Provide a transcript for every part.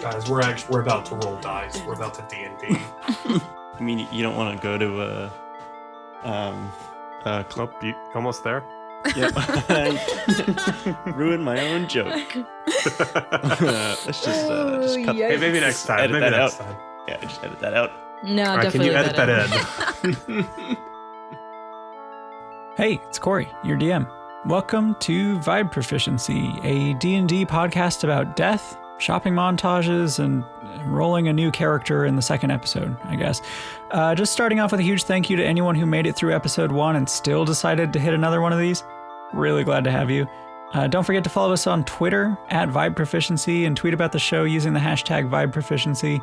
Guys, we're about to roll dice. We're about to D&D. I mean, you don't want to go to a club. You almost there? Yep. Ruin my own joke. Let's just cut. Hey, maybe next time. Edit Maybe that next out. time. Yeah, just edit that out. No, All right, definitely. can you edit that in? Hey, it's Cory, your DM. Welcome to Vibe Proficiency, a D&D podcast about death, shopping montages, and rolling a new character in the second episode, I guess. Just starting off with a huge thank you to anyone who made it through episode 1 and still decided to hit another one of these. Really glad to have you. Don't forget to follow us on Twitter at Vibe Proficiency and tweet about the show using the hashtag Vibe Proficiency.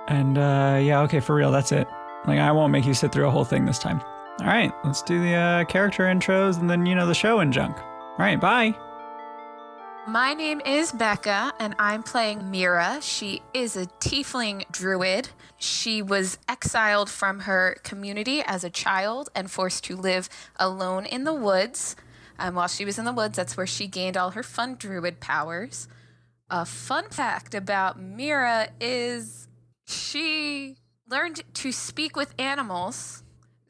And yeah, okay, for real, that's it. Like, I won't make you sit through a whole thing this time. All right, let's do the character intros and then, the show and junk. All right, bye. My name is Becca, and I'm playing Meira. She is a tiefling druid. She was exiled from her community as a child and forced to live alone in the woods. While she was in the woods, that's where she gained all her fun druid powers. A fun fact about Meira is she learned to speak with animals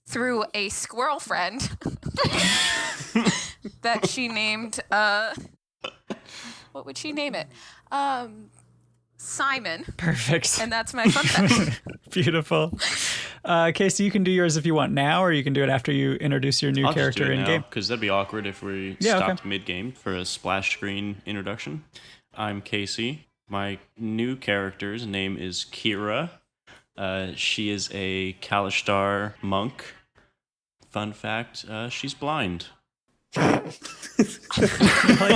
through a squirrel friend that she named, what would she name it? Simon. Perfect. And that's my fun fact. Beautiful. Casey, you can do yours if you want now, or you can do it after you introduce your new character in game. Because that'd be awkward if we stopped mid-game for a splash screen introduction. I'm Casey. My new character's name is Kira. She is a Kalishtar monk. Fun fact, she's blind. Like,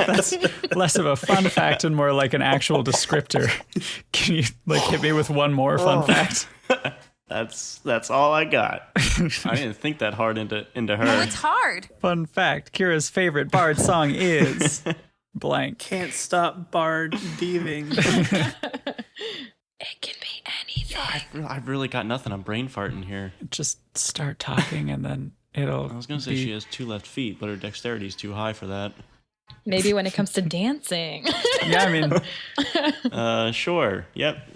that's less of a fun fact and more like an actual descriptor. Can you hit me with one more fun fact? That's all I got. I didn't think that hard into her. Oh, it's hard. Fun fact, Kira's favorite bard song is blank. Can't stop bard thieving. It can be anything. I've really got nothing. I'm brain farting here. Just start talking and then it'll I was going to say she has 2 left feet, but her dexterity's too high for that. Maybe when it comes to dancing. Yeah, I mean... Sure. Yep.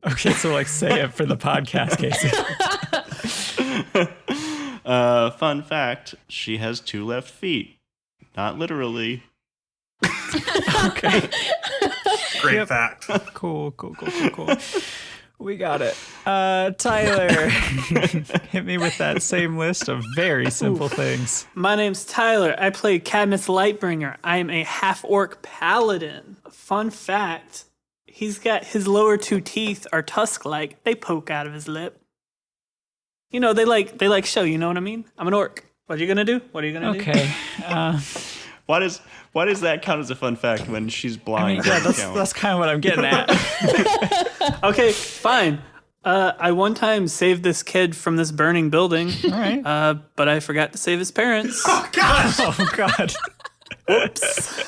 Okay, so say it for the podcast, Casey. Fun fact, she has 2 left feet. Not literally. Okay. Great fact. Cool. We got it. Tyler, hit me with that same list of very simple things. My name's Tyler. I play Kadmist Lightbringer. I am a half-orc paladin. Fun fact, he's got his lower 2 teeth are tusk-like. They poke out of his lip. They like show, you know what I mean? I'm an orc. What are you gonna do? Okay. Why does that count as a fun fact when she's blind? That's kind of what I'm getting at. Okay, fine. I one time saved this kid from this burning building. All right. But I forgot to save his parents. Oh, gosh! Oh, God. Whoops.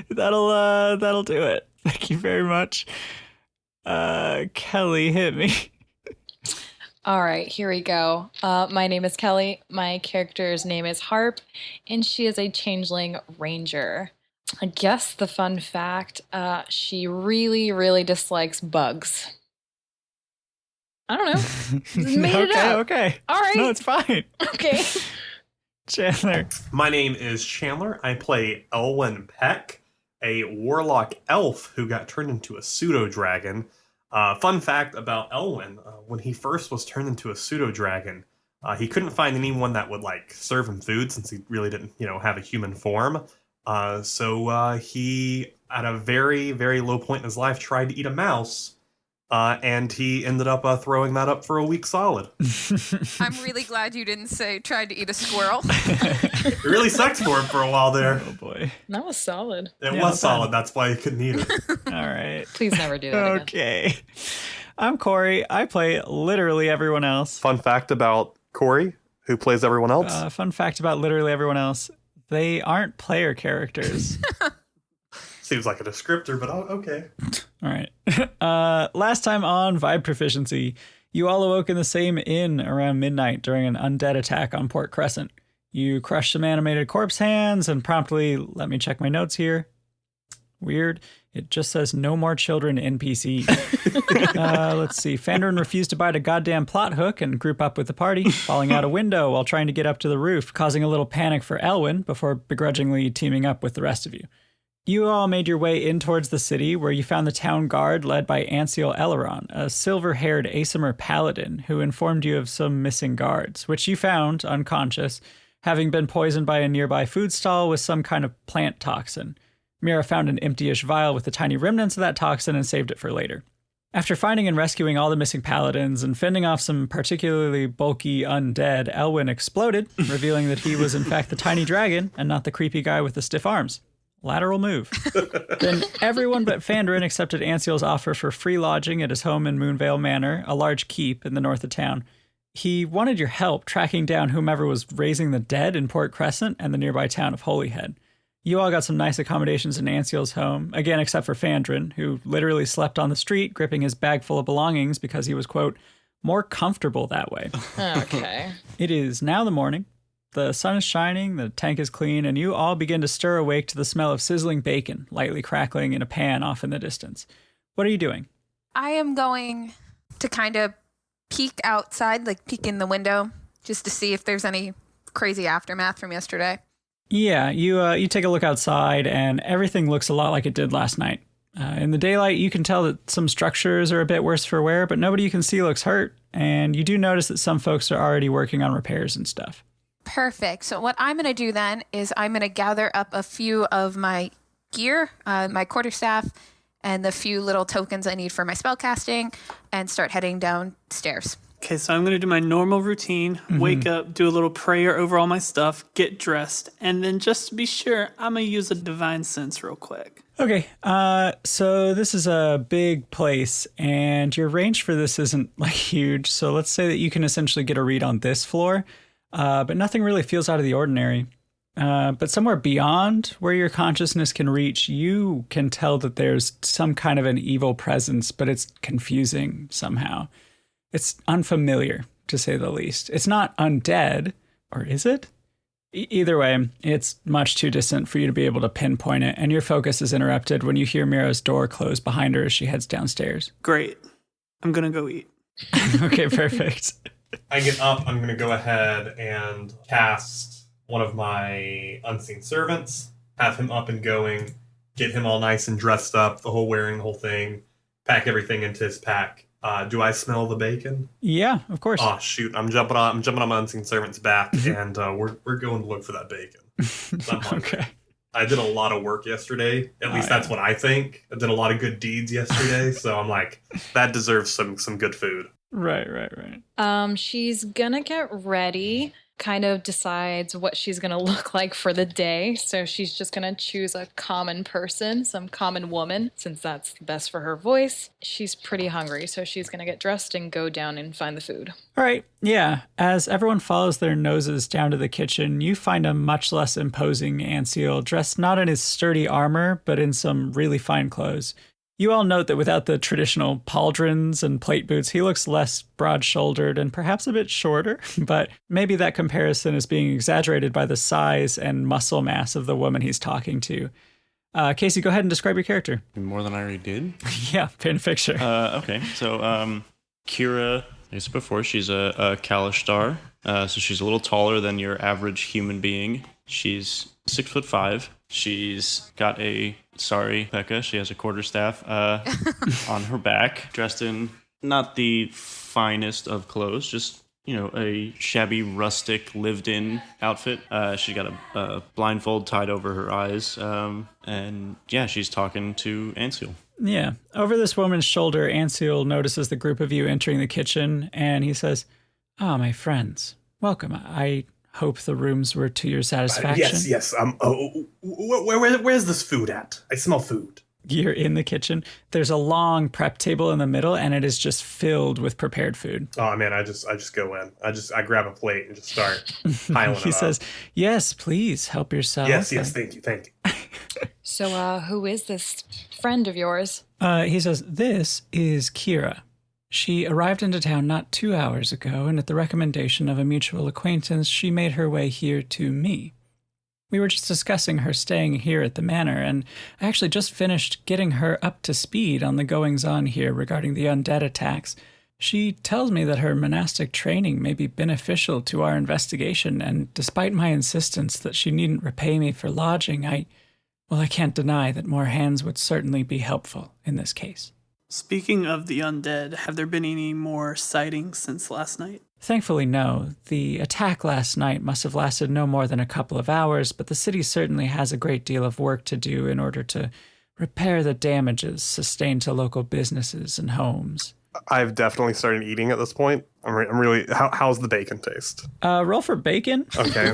That'll do it. Thank you very much. Kelly, hit me. All right, here we go. My name is Kelly. My character's name is Harp, and she is a changeling ranger. I guess the fun fact, she really, really dislikes bugs. I don't know. Just made it up. Okay. All right. No, it's fine. Okay. Chandler. My name is Chandler. I play Elwin Peck, a warlock elf who got turned into a pseudo-dragon. Fun fact about Elwin, when he first was turned into a pseudo-dragon, he couldn't find anyone that would serve him food since he really didn't, have a human form. So he, at a very, very low point in his life, tried to eat a mouse, and he ended up throwing that up for a week solid. I'm really glad you didn't say tried to eat a squirrel. It really sucked for him for a while there. Oh, boy. That was solid. It was solid. That's why he couldn't eat it. All right. Please never do that again. Okay. I'm Cory. I play literally everyone else. Fun fact about Cory, who plays everyone else. Fun fact about literally everyone else. They aren't player characters. Seems like a descriptor, but okay. All right. Last time on Vibe Proficiency, you all awoke in the same inn around midnight during an undead attack on Port Crescent. You crushed some animated corpse hands and promptly, let me check my notes here, Weird. It just says no more children NPC. Let's see. Fandrin refused to bite a goddamn plot hook and group up with the party, falling out a window while trying to get up to the roof, causing a little panic for Elwin before begrudgingly teaming up with the rest of you. You all made your way in towards the city, where you found the town guard led by Anseal Eleron, a silver-haired Asimir paladin who informed you of some missing guards, which you found unconscious, having been poisoned by a nearby food stall with some kind of plant toxin. Meira found an empty-ish vial with the tiny remnants of that toxin and saved it for later. After finding and rescuing all the missing paladins and fending off some particularly bulky undead, Elwin exploded, revealing that he was in fact the tiny dragon and not the creepy guy with the stiff arms. Lateral move. Then everyone but Fandrin accepted Anseal's offer for free lodging at his home in Moonvale Manor, a large keep in the north of town. He wanted your help tracking down whomever was raising the dead in Port Crescent and the nearby town of Holyhead. You all got some nice accommodations in Anseal's home, again except for Fandrin, who literally slept on the street, gripping his bag full of belongings because he was, quote, more comfortable that way. Okay. It is now the morning. The sun is shining, the tank is clean, and you all begin to stir awake to the smell of sizzling bacon, lightly crackling in a pan off in the distance. What are you doing? I am going to kind of peek outside, like peek in the window, just to see if there's any crazy aftermath from yesterday. Yeah, you take a look outside, and everything looks a lot like it did last night. In the daylight, you can tell that some structures are a bit worse for wear, but nobody you can see looks hurt, and you do notice that some folks are already working on repairs and stuff. Perfect. So what I'm going to do then is I'm going to gather up a few of my gear, my quarterstaff, and the few little tokens I need for my spellcasting, and start heading downstairs. Okay, so I'm going to do my normal routine, wake up, do a little prayer over all my stuff, get dressed, and then just to be sure, I'm going to use a divine sense real quick. Okay, so this is a big place, and your range for this isn't like huge, so let's say that you can essentially get a read on this floor, but nothing really feels out of the ordinary. But somewhere beyond where your consciousness can reach, you can tell that there's some kind of an evil presence, but it's confusing somehow. It's unfamiliar, to say the least. It's not undead, or is it? Either way, it's much too distant for you to be able to pinpoint it, and your focus is interrupted when you hear Meira's door close behind her as she heads downstairs. Great. I'm going to go eat. Okay, perfect. I get up, I'm going to go ahead and cast one of my unseen servants, have him up and going, get him all nice and dressed up, the whole wearing the whole thing, pack everything into his pack. Do I smell the bacon? Yeah, of course. Oh shoot! I'm jumping on my unseen servant's back, and we're going to look for that bacon. Okay. I did a lot of work yesterday. At least that's what I think. I did a lot of good deeds yesterday, so I'm like, that deserves some good food. Right. She's gonna get ready, kind of decides what she's gonna look like for the day. So she's just gonna choose a common person, some common woman, since that's best for her voice. She's pretty hungry, so she's gonna get dressed and go down and find the food. All right, yeah. As everyone follows their noses down to the kitchen, you find a much less imposing Anseal, dressed not in his sturdy armor, but in some really fine clothes. You all note that without the traditional pauldrons and plate boots, he looks less broad-shouldered and perhaps a bit shorter, but maybe that comparison is being exaggerated by the size and muscle mass of the woman he's talking to. Casey, go ahead and describe your character. More than I already did? Yeah, paint a picture. Okay, so Kira, like I said before, she's a Kalishtar, so she's a little taller than your average human being. She's 6'5". She's got Becca, she has a quarterstaff on her back, dressed in not the finest of clothes, just, a shabby, rustic, lived-in outfit. She got a blindfold tied over her eyes, and yeah, she's talking to Anseal. Yeah. Over this woman's shoulder, Anseal notices the group of you entering the kitchen, and he says, my friends, welcome. I hope the rooms were to your satisfaction. Yes. Where's this food at? I smell food. You're in the kitchen. There's a long prep table in the middle, and it is just filled with prepared food. Oh man, I just go in. I grab a plate and just start piling it up. He says, "Yes, please help yourself." Yes, thank you. So, who is this friend of yours? He says, "This is Kira. She arrived into town not 2 hours ago, and at the recommendation of a mutual acquaintance, she made her way here to me. We were just discussing her staying here at the manor, and I actually just finished getting her up to speed on the goings-on here regarding the undead attacks. She tells me that her monastic training may be beneficial to our investigation, and despite my insistence that she needn't repay me for lodging, I can't deny that more hands would certainly be helpful in this case. Speaking of the undead, have there been any more sightings since last night? Thankfully, no. The attack last night must have lasted no more than a couple of hours, but the city certainly has a great deal of work to do in order to repair the damages sustained to local businesses and homes. I've definitely started eating at this point. I'm really. How's the bacon taste? Roll for bacon. Okay.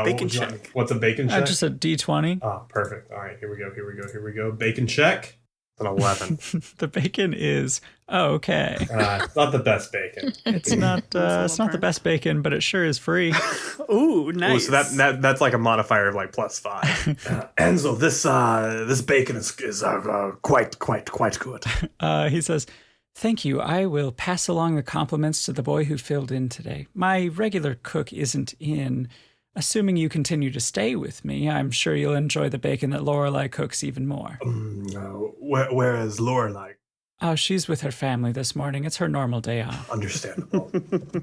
Bacon check. What's a bacon check? Just a D20. Oh, perfect. All right, here we go. Bacon check. It's an 11. The bacon is okay. It's not the best bacon. It's not the best bacon, but it sure is free. Ooh, nice. Ooh, so that's like a modifier of like +5. Enzo, this bacon is quite good. He says, "Thank you. I will pass along the compliments to the boy who filled in today. My regular cook isn't in. Assuming you continue to stay with me, I'm sure you'll enjoy the bacon that Lorelei cooks even more." Where is Lorelei? Oh, she's with her family this morning. It's her normal day off. Understandable.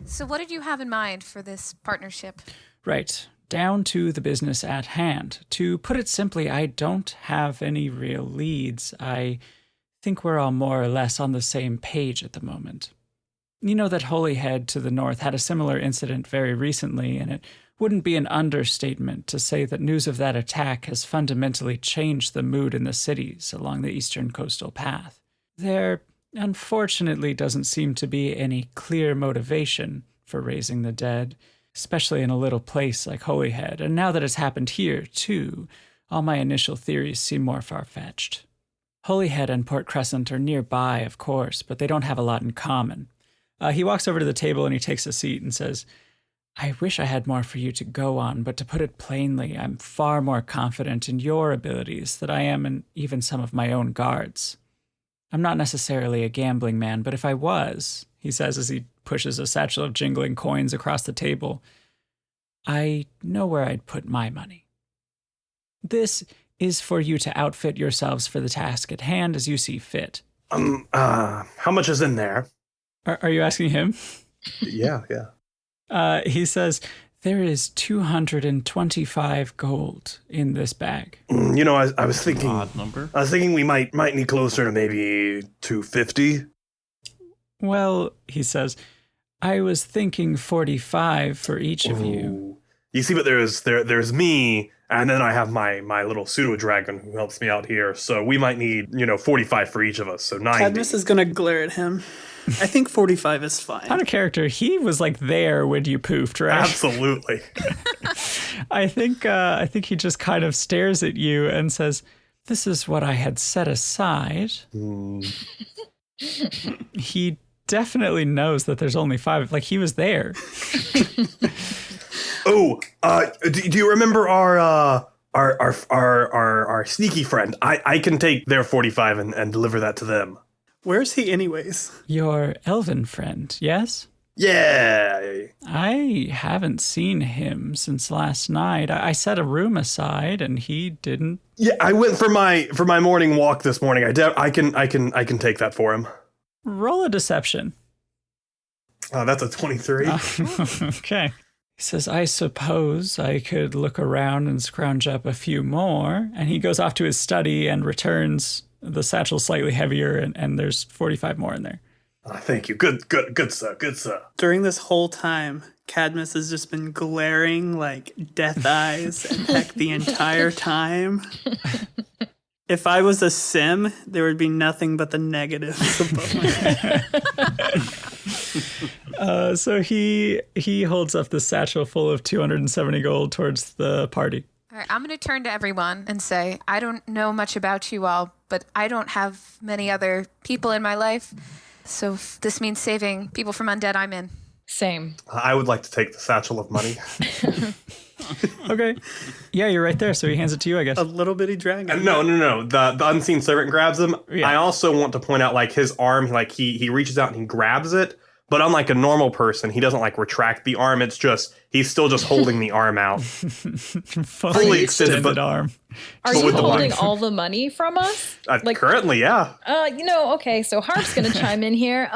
So what did you have in mind for this partnership? Right. Down to the business at hand. To put it simply, I don't have any real leads. I think we're all more or less on the same page at the moment. You know that Holyhead to the north had a similar incident very recently, and it wouldn't be an understatement to say that news of that attack has fundamentally changed the mood in the cities along the eastern coastal path. There, unfortunately, doesn't seem to be any clear motivation for raising the dead, especially in a little place like Holyhead, and now that it's happened here, too, all my initial theories seem more far-fetched. Holyhead and Port Crescent are nearby, of course, but they don't have a lot in common. He walks over to the table and he takes a seat and says, "I wish I had more for you to go on, but to put it plainly, I'm far more confident in your abilities than I am in even some of my own guards. I'm not necessarily a gambling man, but if I was," he says as he pushes a satchel of jingling coins across the table, "I know where I'd put my money. This is for you to outfit yourselves for the task at hand as you see fit." How much is in there? Are you asking him? Yeah. He says, "There is 225 gold in this bag." I was thinking. Odd number. I was thinking we might need closer to maybe 250. "Well," he says, "I was thinking 45 for each of you." You see, but there's me, and then I have my little pseudo dragon who helps me out here. So we might need 45 for each of us. So 90. Kadmist is gonna glare at him. I think 45 is fine. Out of character, he was like there when you poofed, right? Absolutely. I think he just kind of stares at you and says, "This is what I had set aside." He definitely knows that there's only 5. Like, he was there. Oh, do you remember our sneaky friend? I can take their 45 and deliver that to them. Where's he anyways? Your elven friend, yes? Yeah. I haven't seen him since last night. I set a room aside and he didn't. Yeah, I went for my morning walk this morning. I can take that for him. Roll a deception. That's a 23. Okay. He says, "I suppose I could look around and scrounge up a few more." And he goes off to his study and returns the satchel slightly heavier, and there's 45 more in there. Thank you. Good, sir. During this whole time, Kadmist has just been glaring like death eyes at Peck the entire time. If I was a sim, there would be nothing but the negatives above my head. So he holds up the satchel full of 270 gold towards the party. All right, I'm going to turn to everyone and say, I don't know much about you all, but I don't have many other people in my life. So if this means saving people from undead, I'm in. Same. I would like to take the satchel of money. Okay. Yeah, you're right there. So he hands it to you, I guess. A little bitty dragon. No. The unseen servant grabs him. Yeah. I also want to point out, like, his arm, like, he reaches out and he grabs it, But unlike a normal person, he doesn't like retract the arm. It's just he's still just holding the arm out, Fully extended arm. Are you holding all the money from us? Currently, yeah. Okay, so Harp's gonna chime in here.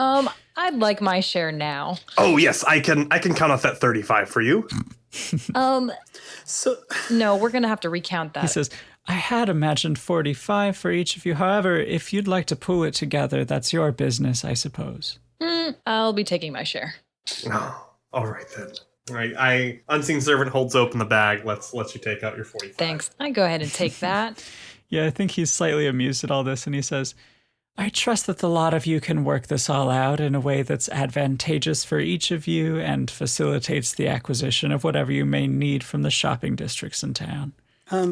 I'd like my share now. Oh yes, I can count off that 35 for you. So No, we're gonna have to recount that. He says, I had imagined 45 for each of you. However, if you'd like to pool it together, that's your business, I suppose. I'll be taking my share. Oh, all right then. All right, Unseen Servant holds open the bag. Let's let you take out your 45. Thanks. I go ahead and take that. Yeah, I think he's slightly amused at all this, and he says, I trust that the lot of you can work this all out in a way that's advantageous for each of you and facilitates the acquisition of whatever you may need from the shopping districts in town.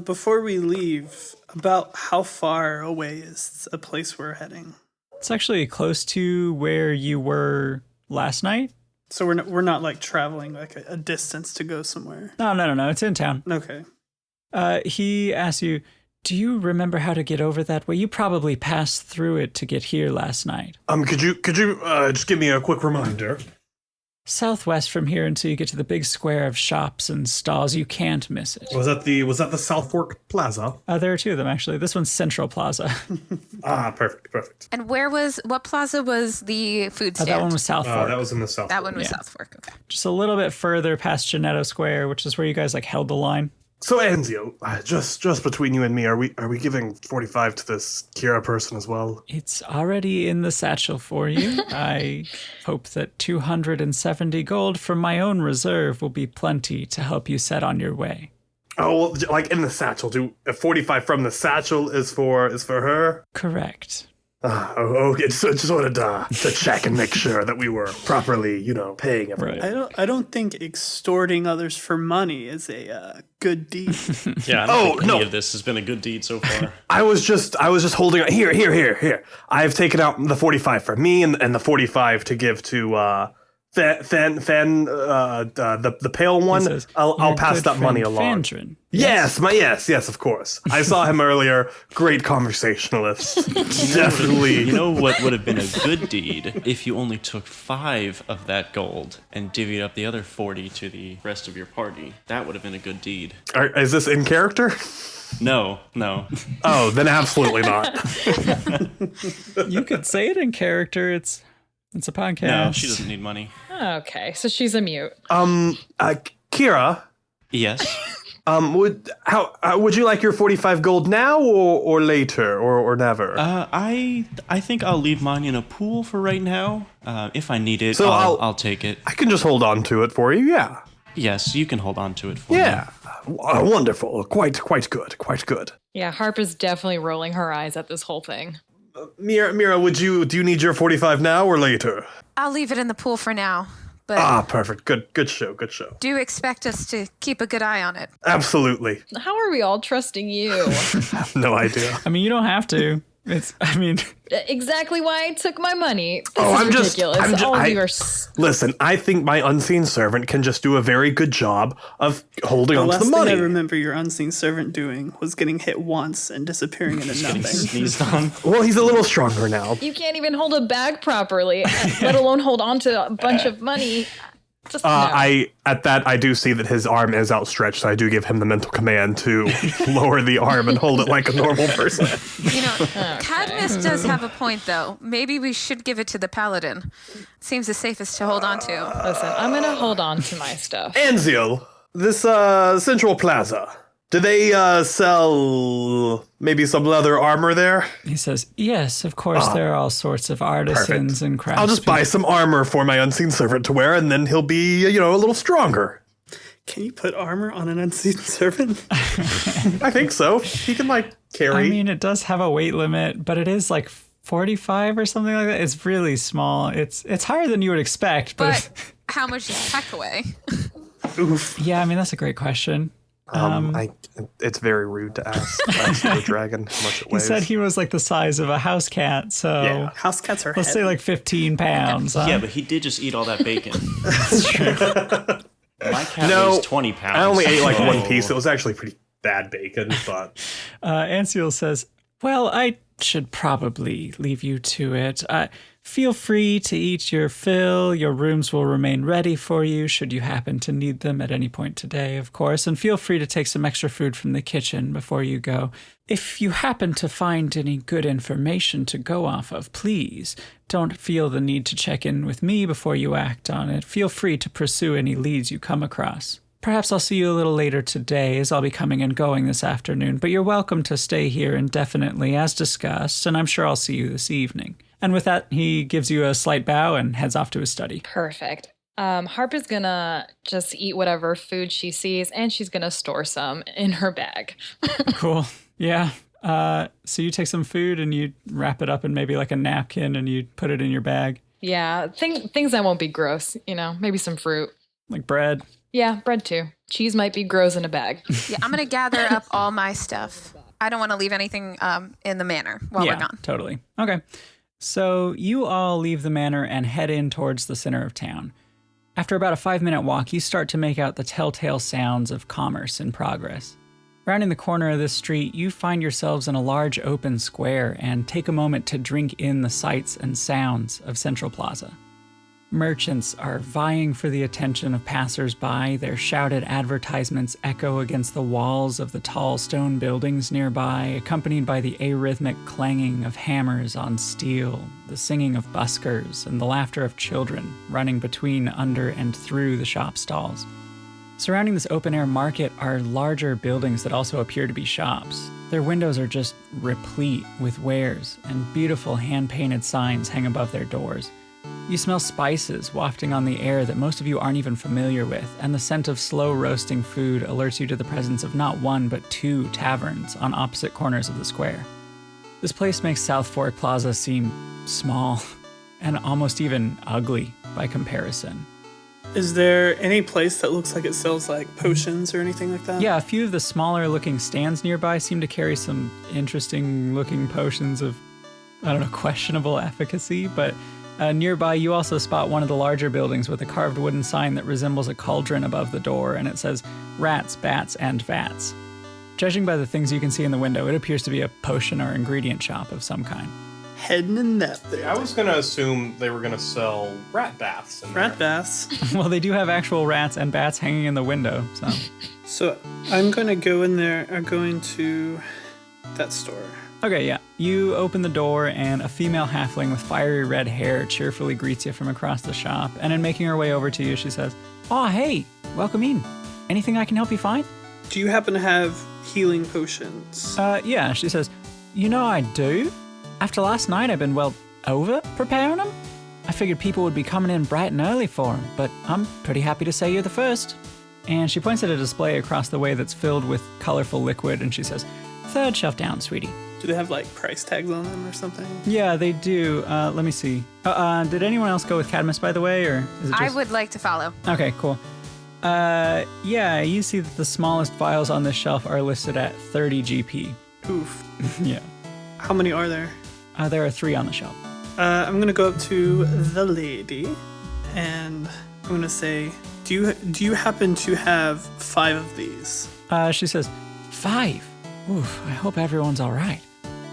before we leave, about how far away is a place we're heading? It's actually close to where you were last night. So we're not like traveling like a distance to go somewhere. No. It's in town. Okay. He asks you, do you remember how to get over that way? You probably passed through it to get here last night. Could you just give me a quick reminder? Southwest from here until you get to the big square of shops and stalls. You can't miss it. Was that the South Fork Plaza? There are two of them, actually. This one's Central Plaza. Perfect. And what plaza was the food stand? That one was South Fork. That was in the South. That one was Yeah. South Fork. Okay. Just a little bit further past Janetto Square, which is where you guys held the line. So Enzio, just between you and me, are we giving 45 to this Kira person as well? It's already in the satchel for you. I hope that 270 gold from my own reserve will be plenty to help you set on your way. Oh, well, like in the satchel. 45 from the satchel is for her? Correct. Okay. So just wanted to check and make sure that we were properly, paying everyone. Right. I don't think extorting others for money is a good deed. Yeah, I don't think any of this has been a good deed so far. I was just holding on. Here. I've taken out the 45 for me and the 45 to give to Fan, the pale one. Says, I'll pass that money along. Fandrin. Yes, of course. I saw him earlier. Great conversationalist. Definitely. You know what would have been a good deed if you only took 5 of that gold and divvied up the other 40 to the rest of your party. That would have been a good deed. Is this in character? No. Oh, then absolutely not. You could say it in character. It's a podcast. No, she doesn't need money. Okay, so she's a mute. Kira. Yes. Would you like your 45 gold now or later or never? I think I'll leave mine in a pool for right now. If I need it, So I'll take it. I can just hold on to it for you. Yeah. Yes, you can hold on to it for me. Yeah. Wonderful. Quite good. Yeah, Harp is definitely rolling her eyes at this whole thing. Meira, do you need your 45 now or later? I'll leave it in the pool for now. But Perfect. Good show. do expect us to keep a good eye on it. Absolutely. How are we all trusting you? No idea. I mean, you don't have to. Exactly why I took my money. This I'm is just- ridiculous. I'm just- All of I- you are... Listen, I think my unseen servant can just do a very good job of holding The on to last the thing I money. remember your unseen servant doing was getting hit once and disappearing into Getting nothing. sneezed on. Well, he's a little stronger now. You can't even hold a bag properly, let alone hold on to a bunch of money. Just no. I do see that his arm is outstretched, so I do give him the mental command to lower the arm and hold it like a normal person. Kadmist does have a point, though. Maybe we should give it to the paladin. Seems the safest to hold on to. Listen, I'm going to hold on to my stuff. Anziel, this Central Plaza, do they sell maybe some leather armor there? He says, yes, of course, there are all sorts of artisans and craftspeople. I'll just buy some armor for my unseen servant to wear, and then he'll be, a little stronger. Can you put armor on an unseen servant? I think so. He can, carry. I mean, it does have a weight limit, but it is 45 or something like that. It's really small. It's higher than you would expect, but How much is Peck away? Oof. yeah, I mean, that's a great question. It's very rude to ask the dragon how much it He weighs. said he was the size of a house cat, so Yeah. House cats are let's heavy. say 15 pounds. Yeah, but he did just eat all that bacon. That's true. My cat weighs 20 pounds. I only ate one so- piece. It was actually pretty bad bacon, but Ansiel says, well, I should probably leave you to it. Feel free to eat your fill. Your rooms will remain ready for you should you happen to need them at any point today, of course. And feel free to take some extra food from the kitchen before you go. If you happen to find any good information to go off of, please don't feel the need to check in with me before you act on it. Feel free to pursue any leads you come across. Perhaps I'll see you a little later today, as I'll be coming and going this afternoon, but you're welcome to stay here indefinitely as discussed, and I'm sure I'll see you this evening. And with that, he gives you a slight bow and heads off to his study. Perfect. Harp is gonna just eat whatever food she sees, and she's gonna store some in her bag. Cool. Yeah. So you take some food and you wrap it up in maybe like a napkin and you put it in your bag. Yeah, things that won't be gross, maybe some fruit. Like bread. Yeah, bread too. Cheese might be gross in a bag. Yeah, I'm going to gather up all my stuff. I don't want to leave anything in the manor while we're gone. Totally. Okay. So you all leave the manor and head in towards the center of town. After about a 5-minute walk, you start to make out the telltale sounds of commerce in progress. Rounding the corner of this street, you find yourselves in a large open square and take a moment to drink in the sights and sounds of Central Plaza. Merchants are vying for the attention of passers-by. Their shouted advertisements echo against the walls of the tall stone buildings nearby, accompanied by the arrhythmic clanging of hammers on steel, the singing of buskers, and the laughter of children running between, under, and through the shop stalls. Surrounding this open-air market are larger buildings that also appear to be shops. Their windows are just replete with wares, and beautiful hand-painted signs hang above their doors. You smell spices wafting on the air that most of you aren't even familiar with, and the scent of slow roasting food alerts you to the presence of not one but 2 taverns on opposite corners of the square. This place makes South Fork Plaza seem small and almost even ugly by comparison. Is there any place that looks like it sells like potions or anything like that? Yeah, a few of the smaller looking stands nearby seem to carry some interesting looking potions of, questionable efficacy, but nearby, you also spot one of the larger buildings with a carved wooden sign that resembles a cauldron above the door, and it says, "Rats, Bats, and Vats." Judging by the things you can see in the window, it appears to be a potion or ingredient shop of some kind. Heading in that there. I was going to assume they were going to sell rat baths in there. Rat baths. Well, they do have actual rats and bats hanging in the window, so... So I'm going to go in there, going to that store. Okay, yeah. You open the door, and a female halfling with fiery red hair cheerfully greets you from across the shop. And in making her way over to you, she says, "Oh, hey, welcome in. Anything I can help you find?" Do you happen to have healing potions? Yeah, she says, I do. After last night, I've been, over preparing them. I figured people would be coming in bright and early for them, but I'm pretty happy to say you're the first. And she points at a display across the way that's filled with colorful liquid, and she says, "Third shelf down, sweetie." Do they have price tags on them or something? Yeah, they do. Let me see. Did anyone else go with Kadmist, by the way, or is it just... I would like to follow. Okay, cool. Yeah, you see that the smallest vials on this shelf are listed at 30 GP. Oof. Yeah. How many are there? There are 3 on the shelf. I'm gonna go up to the lady, and I'm gonna say, do you happen to have 5 of these? She says, 5? Oof, I hope everyone's all right.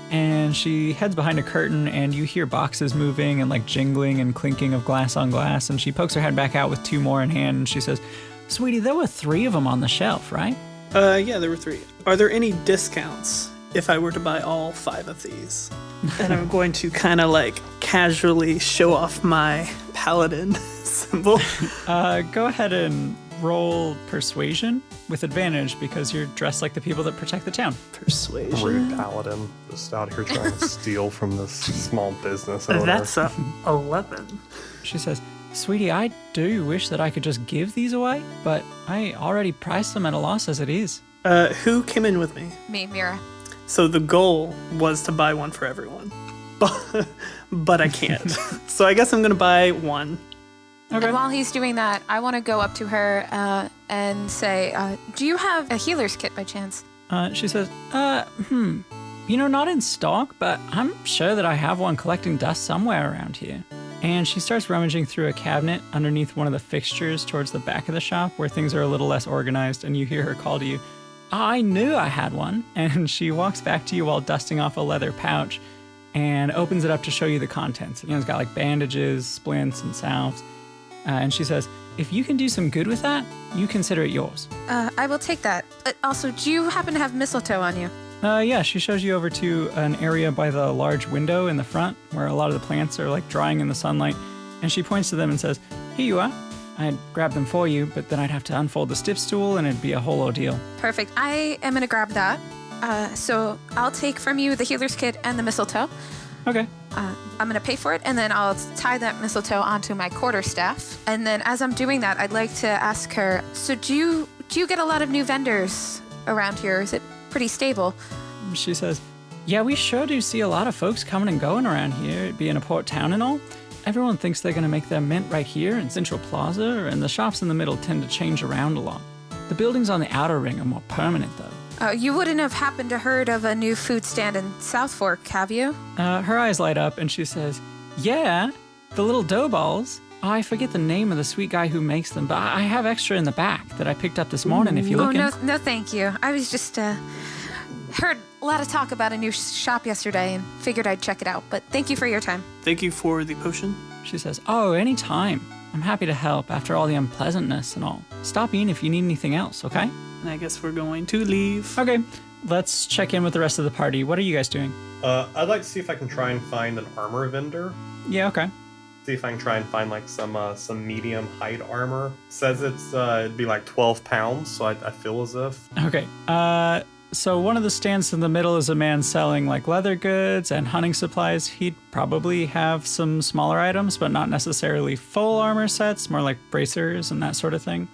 And she heads behind a curtain, and you hear boxes moving and jingling and clinking of glass on glass, and she pokes her head back out with 2 more in hand, and she says, "Sweetie, there were 3 of them on the shelf, right?" Yeah, there were 3. Are there any discounts if I were to buy all 5 of these? And I'm going to kind of casually show off my paladin symbol. Go ahead and roll persuasion with advantage because you're dressed like the people that protect the town. Persuasion. Rude paladin, just out here trying to steal from this small business owner. That's a 11. She says, "Sweetie, I do wish that I could just give these away, but I already priced them at a loss as it is." Who came in with me? Me, Meira. So the goal was to buy one for everyone, but I can't. So I guess I'm gonna buy 1. Okay. And while he's doing that, I want to go up to her and say, "Do you have a healer's kit by chance?" She says, not in stock, but I'm sure that I have one collecting dust somewhere around here." And she starts rummaging through a cabinet underneath one of the fixtures towards the back of the shop where things are a little less organized, and you hear her call to you, "I knew I had one." And she walks back to you while dusting off a leather pouch. and opens it up to show you the contents. It's got like bandages, splints, and salves. And she says, if you can do some good with that, you consider it yours. I will take that. Also, do you happen to have mistletoe on you? Yeah, she shows you over to an area by the large window in the front where a lot of the plants are like drying in the sunlight. And she points to them and says, here you are. I'd grab them for you, but then I'd have to unfold the stiff stool and it'd be a whole ordeal. Perfect. I am going to grab that. So I'll take from you the healer's kit and the mistletoe. Okay. I'm going to pay for it, and then I'll tie that mistletoe onto my quarterstaff. And then as I'm doing that, I'd like to ask her, so do you get a lot of new vendors around here? Is it pretty stable? She says, yeah, we sure do see a lot of folks coming and going around here, it being a port town and all. Everyone thinks they're going to make their mint right here in Central Plaza, and the shops in the middle tend to change around a lot. The buildings on the outer ring are more permanent, though. You wouldn't have happened to heard of a new food stand in South Fork, have you? Her eyes light up, and she says, yeah, the little dough balls. I forget the name of the sweet guy who makes them, but I have extra in the back that I picked up this morning if you look in. No, thank you. I was just, heard a lot of talk about a new shop yesterday and figured I'd check it out, but thank you for your time. Thank you for the potion. She says, oh, anytime. I'm happy to help after all the unpleasantness and all. Stop in if you need anything else, okay? And I guess we're going to leave. Okay, let's check in with the rest of the party. What are you guys doing? I'd like to see if I can try and find an armor vendor. Yeah, okay. See if I can try and find like some medium height armor. Says it'd be like 12 pounds, so I feel as if. Okay. So one of the stands in the middle is a man selling like leather goods and hunting supplies. He'd probably have some smaller items, but not necessarily full armor sets, more like bracers and that sort of thing.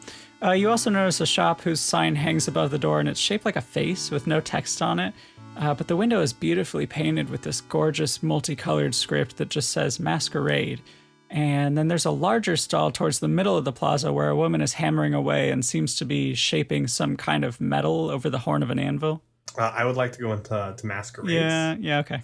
You also notice a shop whose sign hangs above the door, and it's shaped like a face with no text on it. But the window is beautifully painted with this gorgeous multicolored script that just says Masquerade. And then there's a larger stall towards the middle of the plaza where a woman is hammering away and seems to be shaping some kind of metal over the horn of an anvil. I would like to go into Masquerades. Yeah, okay.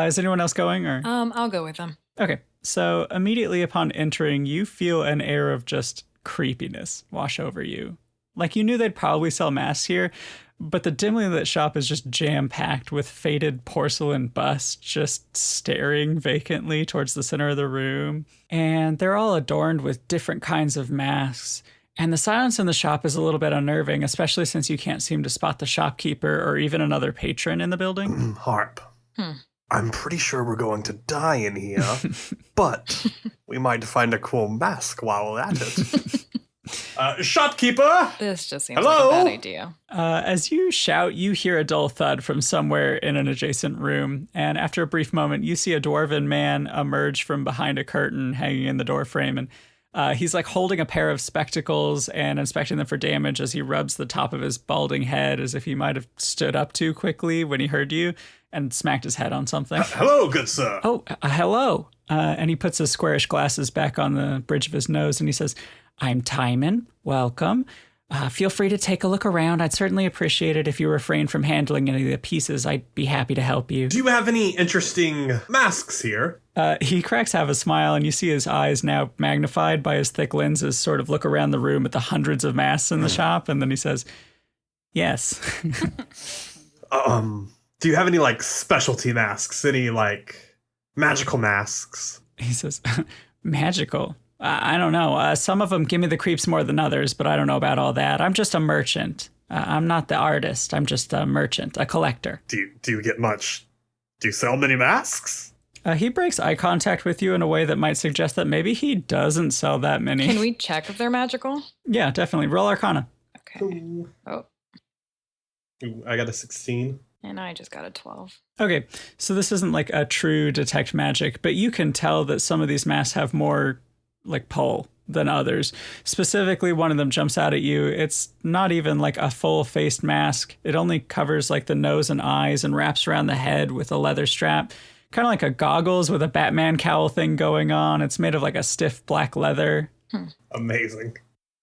Is anyone else going? Or I'll go with them. Okay, so immediately upon entering, you feel an air of just creepiness wash over you. Like you knew they'd probably sell masks here, but the dimly lit shop is just jam-packed with faded porcelain busts just staring vacantly towards the center of the room. And they're all adorned with different kinds of masks. And the silence in the shop is a little bit unnerving, especially since you can't seem to spot the shopkeeper or even another patron in the building. Harp. I'm pretty sure we're going to die in here, but we might find a cool mask while we're at it. Shopkeeper! This just seems Hello? like a bad idea. As you shout, you hear a dull thud from somewhere in an adjacent room, and after a brief moment, you see a dwarven man emerge from behind a curtain hanging in the doorframe, and he's like holding a pair of spectacles and inspecting them for damage as he rubs the top of his balding head as if he might have stood up too quickly when he heard you and smacked his head on something. Hello, good sir. Oh, hello. And he puts his squarish glasses back on the bridge of his nose and he says, I'm Timon. Welcome. Feel free to take a look around. I'd certainly appreciate it if you refrain from handling any of the pieces. I'd be happy to help you. Do you have any interesting masks here? He cracks half a smile, and you see his eyes now magnified by his thick lenses sort of look around the room at the hundreds of masks in the shop, and then he says, yes. Do you have any, like, specialty masks? Any, like, magical masks? He says, magical? I don't know. Some of them give me the creeps more than others, but I don't know about all that. I'm just a merchant. I'm not the artist. I'm just a merchant, a collector. Do you get much? Do you sell many masks? He breaks eye contact with you in a way that might suggest that maybe he doesn't sell that many. Can we check if they're magical? Yeah, definitely. Roll Arcana. Okay. Ooh. Oh, I got a 16. and I just got a 12. Okay, so this isn't like a true detect magic, but you can tell that some of these masks have more like pull than others. Specifically, one of them jumps out at you. It's not even like a full-faced mask. It only covers like the nose and eyes and wraps around the head with a leather strap. Kind of like a goggles with a Batman cowl thing going on. It's made of like a stiff black leather. Amazing.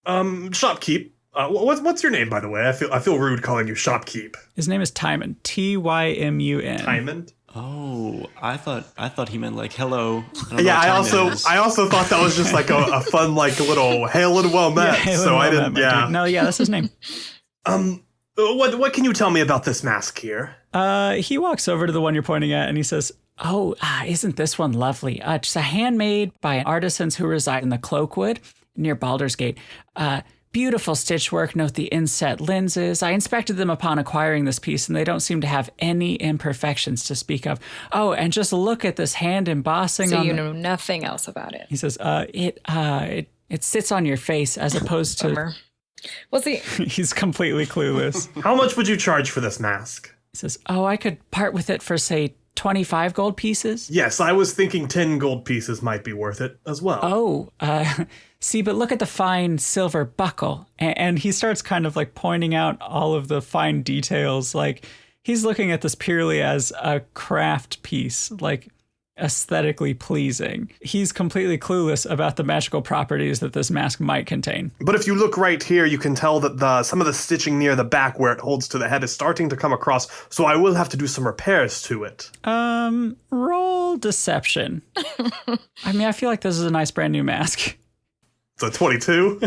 Shopkeep. What's your name, by the way? I feel rude calling you Shopkeep. His name is Timon. Tymun. Timon? Oh, I thought he meant like hello. Yeah, I also thought that was just like a fun like little hail and well met. Yeah, so I didn't. Yeah. No, yeah, that's his name. What can you tell me about this mask here? He walks over to the one you're pointing at and he says, "Oh, isn't this one lovely? It's a handmade by artisans who reside in the Cloakwood near Baldur's Gate. Beautiful stitchwork, note the inset lenses. I inspected them upon acquiring this piece, and they don't seem to have any imperfections to speak of. Oh, and just look at this hand embossing. So you know nothing else about it. He says, it sits on your face as opposed to... Bummer. Well, see... He's completely clueless. How much would you charge for this mask? He says, oh, I could part with it for, say, 25 gold pieces? Yes, I was thinking 10 gold pieces might be worth it as well. Oh, see, but look at the fine silver buckle. And he starts kind of like pointing out all of the fine details. Like he's looking at this purely as a craft piece, like aesthetically pleasing. He's completely clueless about the magical properties that this mask might contain. But if you look right here, you can tell that some of the stitching near the back where it holds to the head is starting to come across, so I will have to do some repairs to it. Roll deception. I mean, I feel like this is a nice brand new mask. So 22?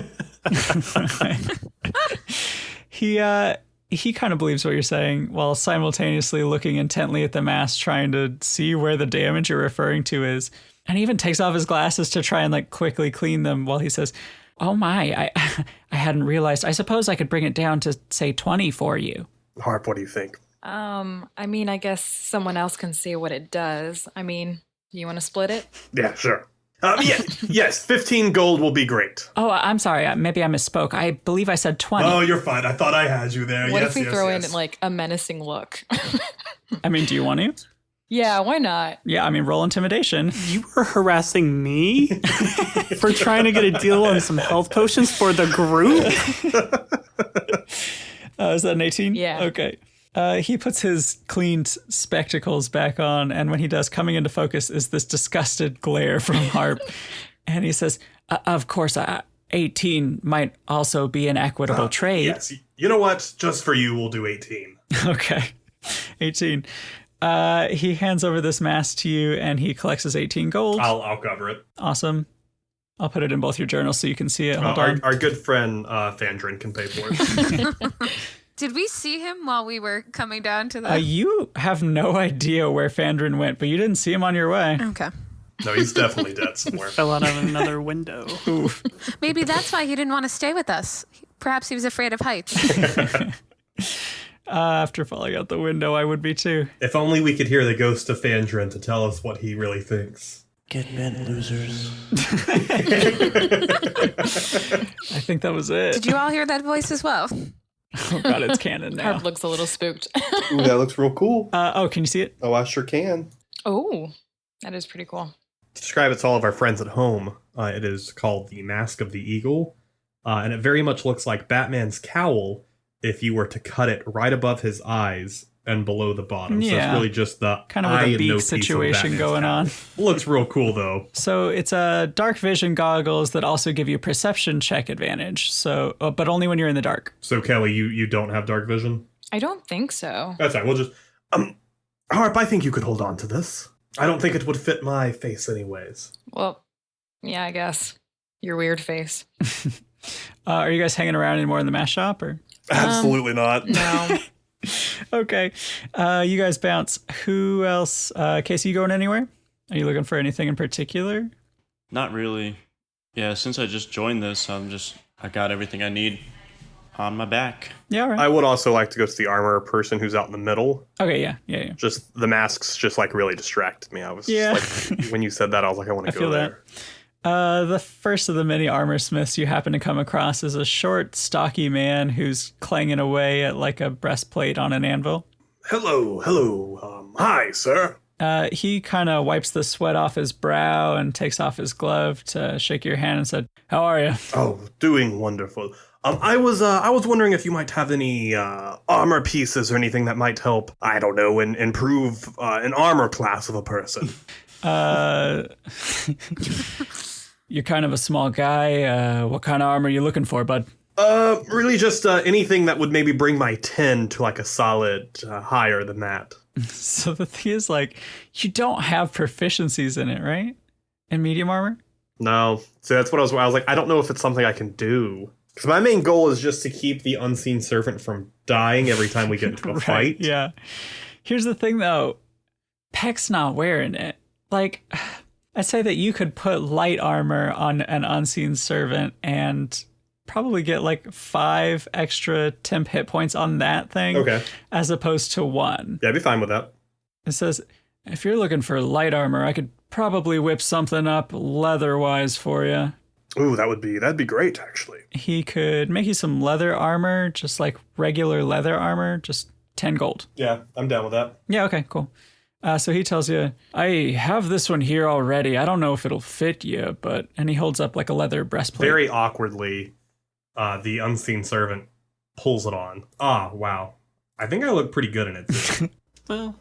He kind of believes what you're saying while simultaneously looking intently at the mask, trying to see where the damage you're referring to is. And he even takes off his glasses to try and like quickly clean them while he says, oh my, I hadn't realized. I suppose I could bring it down to say 20 for you. Harp, what do you think? I mean, I guess someone else can see what it does. I mean, you want to split it? Yeah, sure. Yes, 15 gold will be great. Oh, I'm sorry. Maybe I misspoke. I believe I said 20. Oh, you're fine. I thought I had you there. What if we throw in like a menacing look? I mean, do you want to? Yeah, why not? Yeah, I mean, roll intimidation. You were harassing me for trying to get a deal on some health potions for the group? Is that an 18? Yeah. Okay. He puts his cleaned spectacles back on, and when he does, coming into focus is this disgusted glare from Harp. And he says, of course, 18 might also be an equitable trade. Yes. You know what? Just for you, we'll do 18. Okay. 18. He hands over this mask to you, and he collects his 18 gold. I'll cover it. Awesome. I'll put it in both your journals so you can see it. Hold on. Our good friend Fandrin can pay for it. Did we see him while we were coming down to the... You have no idea where Fandrin went, but you didn't see him on your way. Okay. No, he's definitely dead somewhere. Fell out of another window. Oof. Maybe that's why he didn't want to stay with us. Perhaps he was afraid of heights. After falling out the window, I would be too. If only we could hear the ghost of Fandrin to tell us what he really thinks. Get bent, losers. I think that was it. Did you all hear that voice as well? Oh god, it's canon now. Harp looks a little spooked. Ooh, that looks real cool. Can you see it? Oh, I sure can. Oh, that is pretty cool. To describe it to all of our friends at home, it is called the Mask of the Eagle, and it very much looks like Batman's cowl if you were to cut it right above his eyes and below the bottom. Yeah. So it's really just the Kind of eye with a and beak no piece of situation Batman's going cowl. on. Looks real cool, though. So it's dark vision goggles that also give you perception check advantage. So, but only when you're in the dark. So, Kelly, you don't have dark vision? I don't think so. That's right. We'll just... Harp, I think you could hold on to this. I don't think it would fit my face anyways. Well, yeah, I guess. Your weird face. Are you guys hanging around anymore in the mask shop, or? Absolutely not. No. Okay. You guys bounce. Who else? Casey, you going anywhere? Are you looking for anything in particular? Not really. Yeah, since I just joined this, I got everything I need on my back. Yeah, all right. I would also like to go to the armor person who's out in the middle. Okay, yeah. Just the masks just like really distracted me. I was Yeah. like, when you said that, I was like, I want to go feel there. The first of the many armor smiths you happen to come across is a short, stocky man who's clanging away at like a breastplate on an anvil. Hello. Hi, sir. He kind of wipes the sweat off his brow and takes off his glove to shake your hand and said, "How are you?" Oh, doing wonderful. I was wondering if you might have any armor pieces or anything that might help, I don't know, improve an armor class of a person. You're kind of a small guy. What kind of armor are you looking for, bud? Really just anything that would maybe bring my 10 to like a solid higher than that. So the thing is, like, you don't have proficiencies in it, right? In medium armor? No. So that's what I was like, I don't know if it's something I can do. Because my main goal is just to keep the unseen servant from dying every time we get into a Right, fight. yeah. Here's the thing, though. Peck's not wearing it. Like, I'd say that you could put light armor on an unseen servant and probably get like 5 extra temp hit points on that thing. Okay. As opposed to 1. Yeah, I'd be fine with that. It says, if you're looking for light armor, I could probably whip something up leather-wise for you. Ooh, that'd be great, actually. He could make you some leather armor, just like regular leather armor, just 10 gold. Yeah, I'm down with that. Yeah, okay, cool. So he tells you, I have this one here already. I don't know if it'll fit you, but... And he holds up like a leather breastplate. Very awkwardly, the unseen servant pulls it on. Ah, wow. I think I look pretty good in it, too. Well,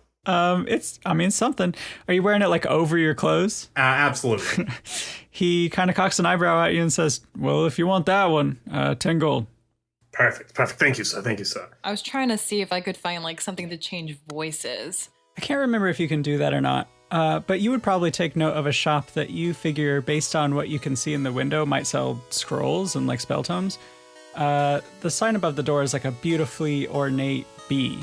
it's something. Are you wearing it like over your clothes? Absolutely. He kind of cocks an eyebrow at you and says, well, if you want that one, 10 gold. Perfect. Thank you, sir. I was trying to see if I could find like something to change voices. I can't remember if you can do that or not, but you would probably take note of a shop that you figure, based on what you can see in the window, might sell scrolls and like spell tomes. The sign above the door is like a beautifully ornate bee,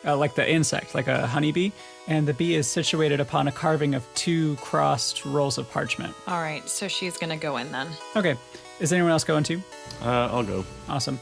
like the insect, like a honeybee, and the bee is situated upon a carving of 2 crossed rolls of parchment. All right, so she's gonna go in then. Okay, is anyone else going to? I'll go. Awesome.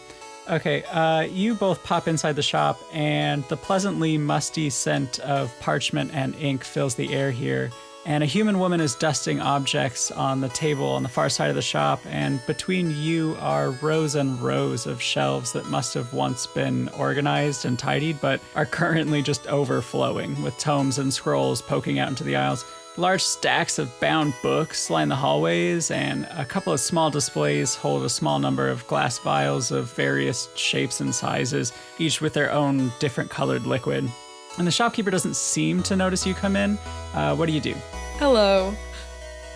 Okay, you both pop inside the shop, and the pleasantly musty scent of parchment and ink fills the air here. And a human woman is dusting objects on the table on the far side of the shop, and between you are rows and rows of shelves that must have once been organized and tidied, but are currently just overflowing with tomes and scrolls poking out into the aisles. Large stacks of bound books line the hallways, and a couple of small displays hold a small number of glass vials of various shapes and sizes, each with their own different colored liquid. And the shopkeeper doesn't seem to notice you come in. What do you do? Hello,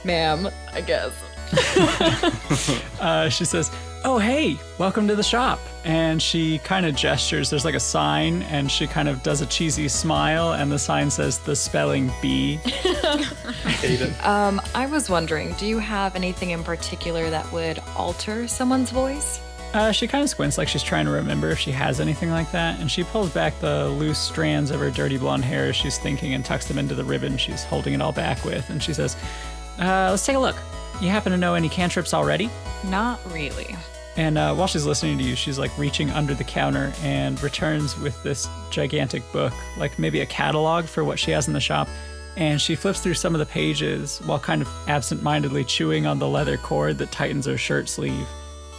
ma'am, I guess. She says, oh, hey, welcome to the shop. And she kind of gestures. There's like a sign, and she kind of does a cheesy smile, and the sign says the spelling bee. Hate it. I was wondering, do you have anything in particular that would alter someone's voice? She kind of squints like she's trying to remember if she has anything like that, and she pulls back the loose strands of her dirty blonde hair as she's thinking and tucks them into the ribbon she's holding it all back with, and she says, let's take a look. You happen to know any cantrips already? Not really. And while she's listening to you, she's like reaching under the counter and returns with this gigantic book, like maybe a catalog for what she has in the shop. And she flips through some of the pages while kind of absent-mindedly chewing on the leather cord that tightens her shirt sleeve.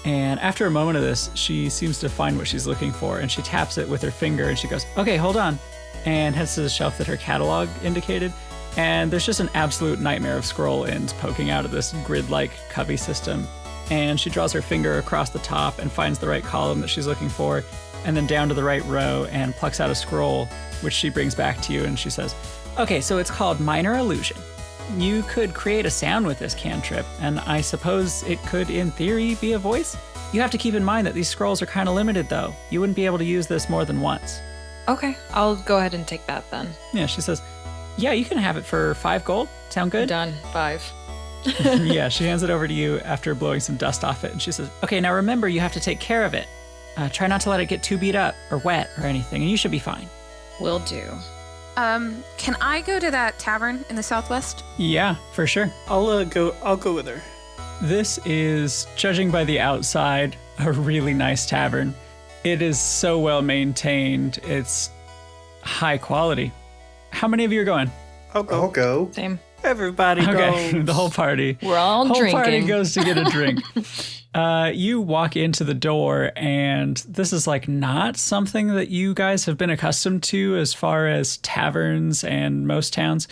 And after a moment of this, she seems to find what she's looking for, and she taps it with her finger and she goes, okay, hold on, and heads to the shelf that her catalog indicated. And there's just an absolute nightmare of scroll ends poking out of this grid-like cubby system. And she draws her finger across the top and finds the right column that she's looking for, and then down to the right row and plucks out a scroll, which she brings back to you, and she says, okay, so it's called Minor Illusion. You could create a sound with this cantrip, and I suppose it could, in theory, be a voice? You have to keep in mind that these scrolls are kind of limited, though. You wouldn't be able to use this more than once. Okay, I'll go ahead and take that then. Yeah, she says, yeah, you can have it for 5 gold. Sound good? Done. 5. Yeah, she hands it over to you after blowing some dust off it, and she says, okay, now remember, you have to take care of it. Try not to let it get too beat up or wet or anything, and you should be fine. Will do. Can I go to that tavern in the southwest? Yeah, for sure. I'll go with her. This is, judging by the outside, a really nice tavern. It is so well maintained. It's high quality. How many of you are going? I'll go. Same. Everybody Okay, goes. the whole party. We're all whole drinking. party goes to get a drink. You walk into the door, and this is like not something that you guys have been accustomed to as far as taverns and most towns.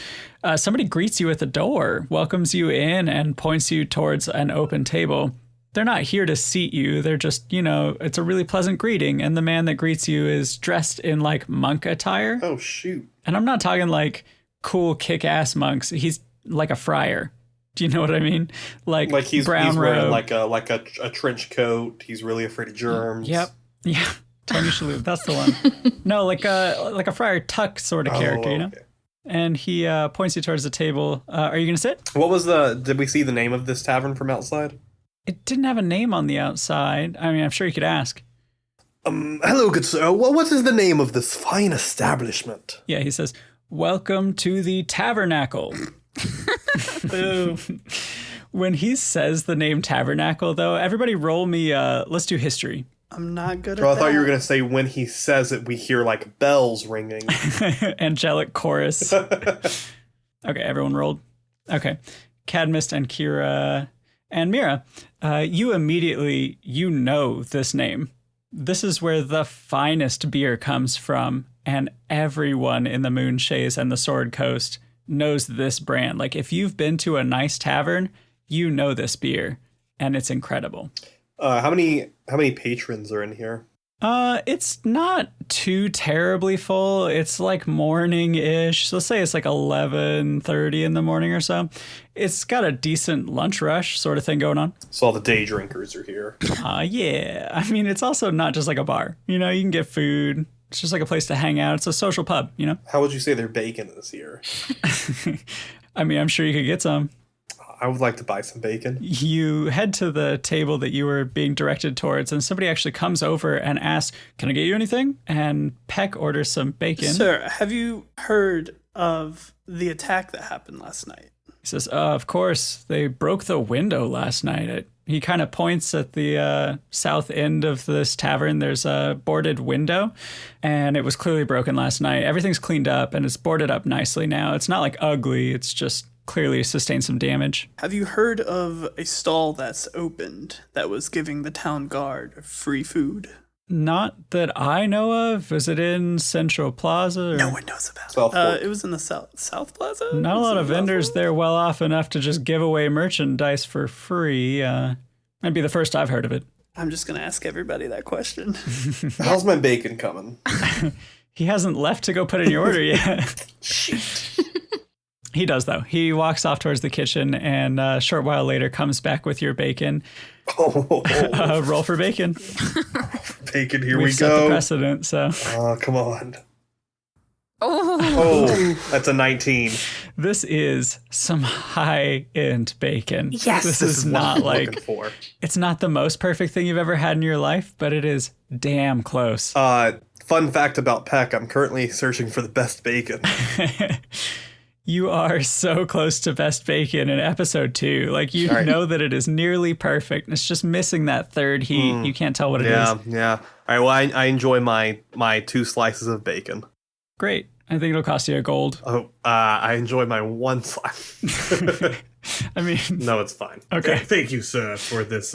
Somebody greets you at the door, welcomes you in, and points you towards an open table. They're not here to seat you. They're just, it's a really pleasant greeting. And the man that greets you is dressed in like monk attire. Oh, shoot. And I'm not talking like cool kick-ass monks. He's like a friar. Do you know what I mean? Like he's brown wearing robe. like a trench coat. He's really afraid of germs. Yep. Yeah. Tony Shalhoub. That's the one. No, like a Friar Tuck sort of character, you know? Okay. And he points you towards the table. Are you going to sit? What was did we see the name of this tavern from outside? It didn't have a name on the outside. I mean, I'm sure you could ask. Hello, good sir. What is the name of this fine establishment? Yeah, he says, welcome to the Tabernacle. Boo. When he says the name Tabernacle, though, everybody roll me, let's do history. I'm not good So at I thought that. you were going to say when he says it, we hear like bells ringing. Angelic chorus. Okay, everyone rolled. Okay. Kadmist and Kira and Meira, you immediately, you know this name. This is where the finest beer comes from, and everyone in the Moonshays and the Sword Coast knows this brand. Like, if you've been to a nice tavern, you know this beer, and it's incredible. How many patrons are in here? It's not too terribly full. It's like morning-ish. So let's say it's like 11:30 in the morning or so. It's got a decent lunch rush sort of thing going on. So all the day drinkers are here. Yeah. I mean, it's also not just like a bar. You know, you can get food. It's just like a place to hang out. It's a social pub, you know? How would you say their bacon is here? I mean, I'm sure you could get some. I would like to buy some bacon. You head to the table that you were being directed towards, and somebody actually comes over and asks, can I get you anything? And Peck orders some bacon. Sir, have you heard of the attack that happened last night? He says, of course, they broke the window last night. He kind of points at the south end of this tavern. There's a boarded window, and it was clearly broken last night. Everything's cleaned up, and it's boarded up nicely now. It's not like ugly. It's just clearly sustained some damage. Have you heard of a stall that's opened that was giving the town guard free food? Not that I know of. Is it in Central Plaza? Or? No one knows about it. South Fork. It was in the South Plaza? Not a Was lot it of South vendors Fork? there well off enough to just give away merchandise for free. That'd be the first I've heard of it. I'm just going to ask everybody that question. How's my bacon coming? He hasn't left to go put in your order yet. He does, though. He walks off towards the kitchen and a short while later comes back with your bacon. Roll for bacon. Bacon, here We've we set the go. precedent, so. Oh, come on. Oh, Oh, that's a 19. This is some high-end bacon. Yes, This is what not I'm like, looking for. it's not the most perfect thing you've ever had in your life, but it is damn close. Fun fact about Peck, I'm currently searching for the best bacon. You are so close to best bacon in episode 2. Like, you Right. know that it is nearly perfect. It's just missing that third heat. You can't tell what it is. Yeah. All right, well, I enjoy my 2 slices of bacon. Great. I think it'll cost you a gold. Oh, I enjoy my 1 slice. I mean, No, it's fine. Okay. Thank you, sir, for this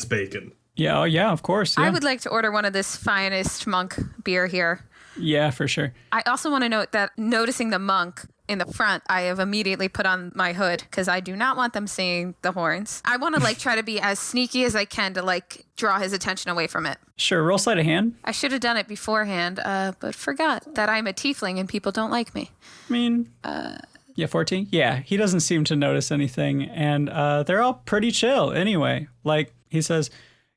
bacon. yeah, oh, yeah, of course. Yeah. I would like to order one of this finest monk beer here. Yeah, for sure. I also want to note that noticing the monk in the front, I have immediately put on my hood because I do not want them seeing the horns. I want to try to be as sneaky as I can to draw his attention away from it. Sure, roll sleight of hand. I should have done it beforehand, but forgot that I'm a tiefling and people don't like me. I mean, yeah, 14. Yeah, he doesn't seem to notice anything, and they're all pretty chill anyway. Like, he says,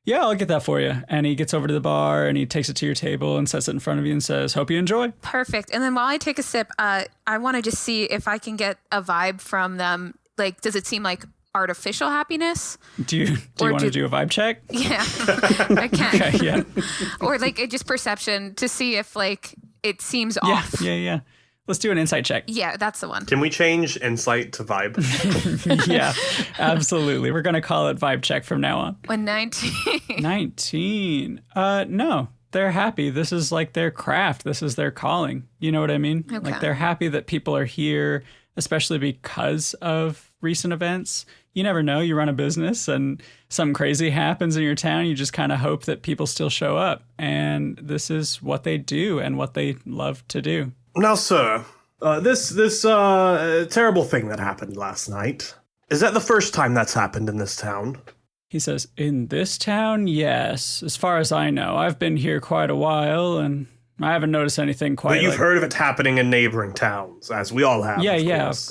yeah, I'll get that for you. And he gets over to the bar and he takes it to your table and sets it in front of you and says, hope you enjoy. Perfect. And then while I take a sip, I want to just see if I can get a vibe from them. Like, does it seem like artificial happiness? Do you want to do a vibe check? Yeah, I can. Okay, yeah. Or just perception to see if it seems Yeah, off. yeah. Let's do an insight check. Yeah, that's the one. Can we change insight to vibe? Yeah, absolutely. We're going to call it vibe check from now on. 19. 19. No, they're happy. This is like their craft. This is their calling. You know what I mean? Okay. Like, they're happy that people are here, especially because of recent events. You never know. You run a business and something crazy happens in your town. You just kind of hope that people still show up. And this is what they do and what they love to do. Now, sir, this terrible thing that happened last night, is that the first time that's happened in this town? He says, in this town, yes. As far as I know, I've been here quite a while, and I haven't noticed anything quite But you've like... heard of it happening in neighboring towns, as we all have.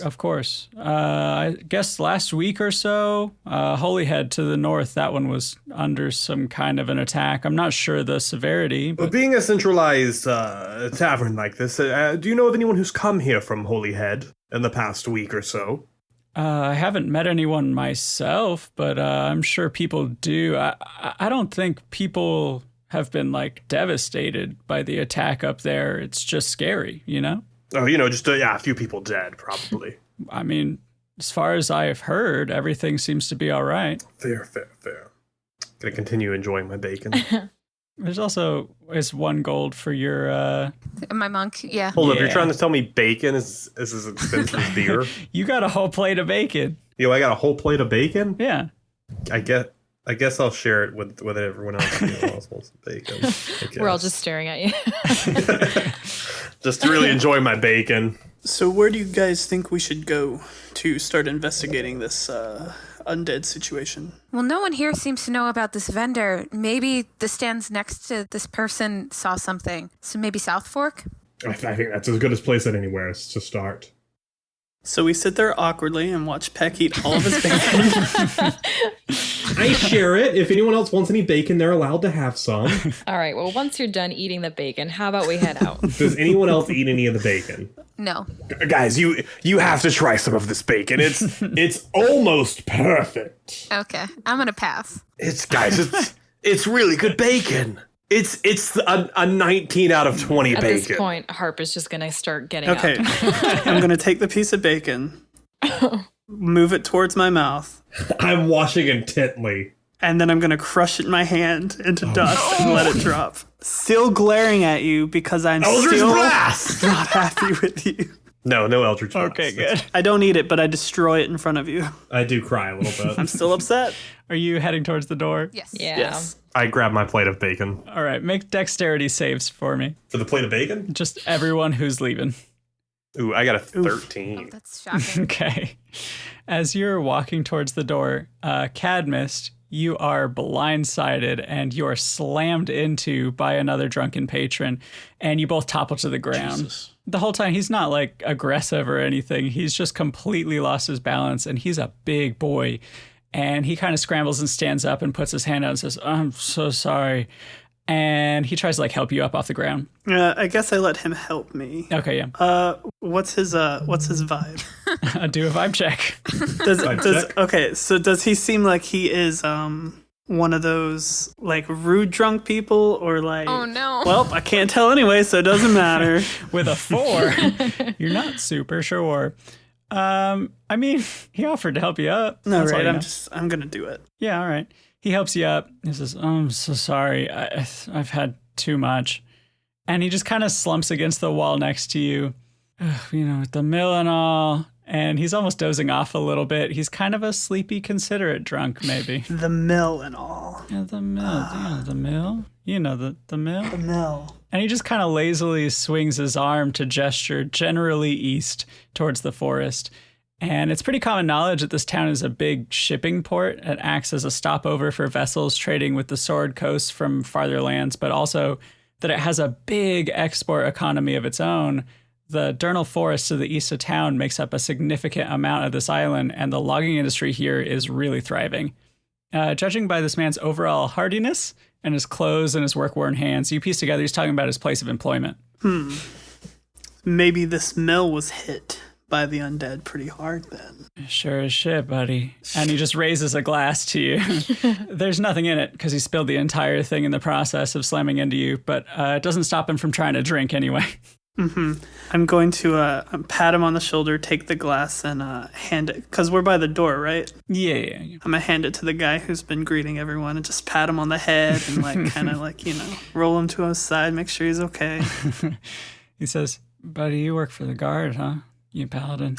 Of course. I guess last week or so, Holyhead to the north, that one was under some kind of an attack. I'm not sure the severity, But but being a centralized tavern like this, do you know of anyone who's come here from Holyhead in the past week or so? I haven't met anyone myself, but I'm sure people do. I don't think people have been like devastated by the attack up there. It's just scary, you know? Oh, just a few people dead, probably. I mean, as far as I have heard, everything seems to be all right. Fair. Gonna continue enjoying my bacon. There's also is 1 gold for your My monk, yeah. Hold up, you're trying to tell me bacon is as expensive as beer? You got a whole plate of bacon. Yo, I got a whole plate of bacon? Yeah. I guess I'll share it with everyone else who also wants bacon. We're all just staring at you. Just to really enjoy my bacon. So where do you guys think we should go to start investigating this undead situation? Well, no one here seems to know about this vendor. Maybe the stands next to this person saw something. So maybe South Fork? I think that's as good a place as anywhere to start. So we sit there awkwardly and watch Peck eat all of his bacon. I share it. If anyone else wants any bacon, they're allowed to have some. All right, well, once you're done eating the bacon, how about we head out? Does anyone else eat any of the bacon? No. Guys, you have to try some of this bacon. It's almost perfect. Okay, I'm gonna pass. It's really good bacon. It's a 19 out of 20 At bacon. this point, Harp is just going to start getting Okay, up. I'm going to take the piece of bacon, move it towards my mouth, I'm watching intently. and then I'm going to crush it in my hand into dust and let it drop. Still glaring at you because I'm Eldritch still Blast! not happy with you. No Eldritch Blast. Okay, good. I don't eat it, but I destroy it in front of you. I do cry a little bit. I'm still upset. Are you heading towards the door? Yes. Yeah. Yes. I grab my plate of bacon. All right, make dexterity saves for me. For the plate of bacon? Just everyone who's leaving. Ooh, I got a Oh, 13. that's shocking. Okay. As you're walking towards the door, Kadmist, you are blindsided and you are slammed into by another drunken patron, and you both topple to the ground. Jesus. The whole time, he's not like aggressive or anything. He's just completely lost his balance, and he's a big boy. And he kind of scrambles and stands up and puts his hand out and says, "I'm so sorry." And he tries to like help you up off the ground. I guess I let him help me. Okay, yeah. What's his vibe? Do a vibe check. Okay, so does he seem like he is one of those like rude drunk people, or like, Oh, no. well, I can't tell anyway, so it doesn't matter. With a 4, you're not super sure. I mean, he offered to help you up. No, That's all right, you know. I'm gonna do it. Yeah, all right. He helps you up. He says, "Oh, I'm so sorry. I've had too much." And he just kind of slumps against the wall next to you, with the mill and all. And he's almost dozing off a little bit. He's kind of a sleepy, considerate drunk, maybe. The mill and all. Yeah, the mill. The mill? You know the mill? The mill. And he just kind of lazily swings his arm to gesture generally east towards the forest. And it's pretty common knowledge that this town is a big shipping port. It acts as a stopover for vessels trading with the Sword Coast from farther lands, but also that it has a big export economy of its own. The Durnal Forest to the east of town makes up a significant amount of this island, and the logging industry here is really thriving. Judging by this man's overall hardiness and his clothes and his work-worn hands, you piece together he's talking about his place of employment. Maybe this mill was hit by the undead pretty hard then. Sure as shit, buddy. And he just raises a glass to you. There's nothing in it because he spilled the entire thing in the process of slamming into you, but it doesn't stop him from trying to drink anyway. I'm going to pat him on the shoulder, take the glass, and hand it, because we're by the door, right? Yeah. I'm going to hand it to the guy who's been greeting everyone and just pat him on the head and kind of roll him to his side, make sure he's okay. He says, "Buddy, you work for the guard, huh? You paladin."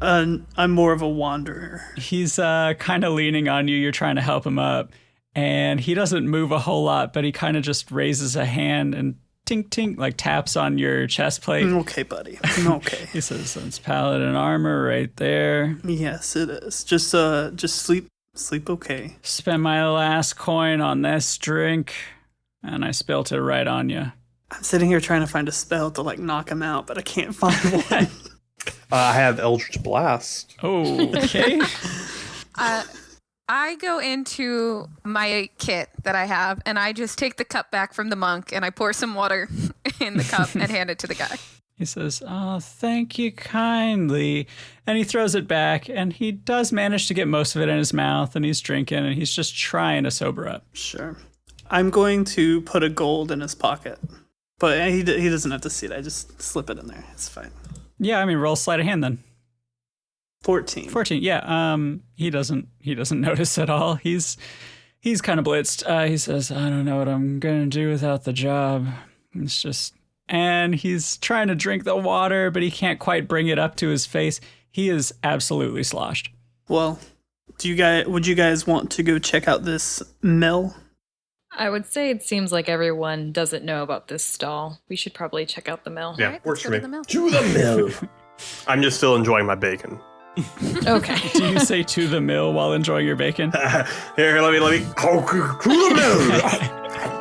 I'm more of a wanderer. He's kind of leaning on you. You're trying to help him up. And he doesn't move a whole lot, but he kind of just raises a hand and tink, tink, like taps on your chest plate. Okay, buddy. I'm okay. He says, "That's paladin armor right there. Yes, it is. Just sleep okay. Spent my last coin on this drink, and I spilt it right on you." I'm sitting here trying to find a spell to knock him out, but I can't find one. I have Eldritch Blast. Oh, okay. I go into my kit that I have, and I just take the cup back from the monk, and I pour some water in the cup and hand it to the guy. He says, "Oh, thank you kindly." And he throws it back, and he does manage to get most of it in his mouth, and he's drinking, and he's just trying to sober up. Sure. I'm going to put a gold in his pocket. But he doesn't have to see it. I just slip it in there. It's fine. Yeah, I mean, roll sleight of hand then. 14. 14. Yeah. He doesn't notice at all. He's kind of blitzed. He says, "I don't know what I'm gonna do without the job. It's just," and he's trying to drink the water, but he can't quite bring it up to his face. He is absolutely sloshed. Well, would you guys want to go check out this mill? I would say it seems like everyone doesn't know about this stall. We should probably check out the mill. Yeah, Right, works let's for go me. to the mill. I'm just still enjoying my bacon. Okay. Do you say to the mill while enjoying your bacon? Here, let me. Oh, to the mill.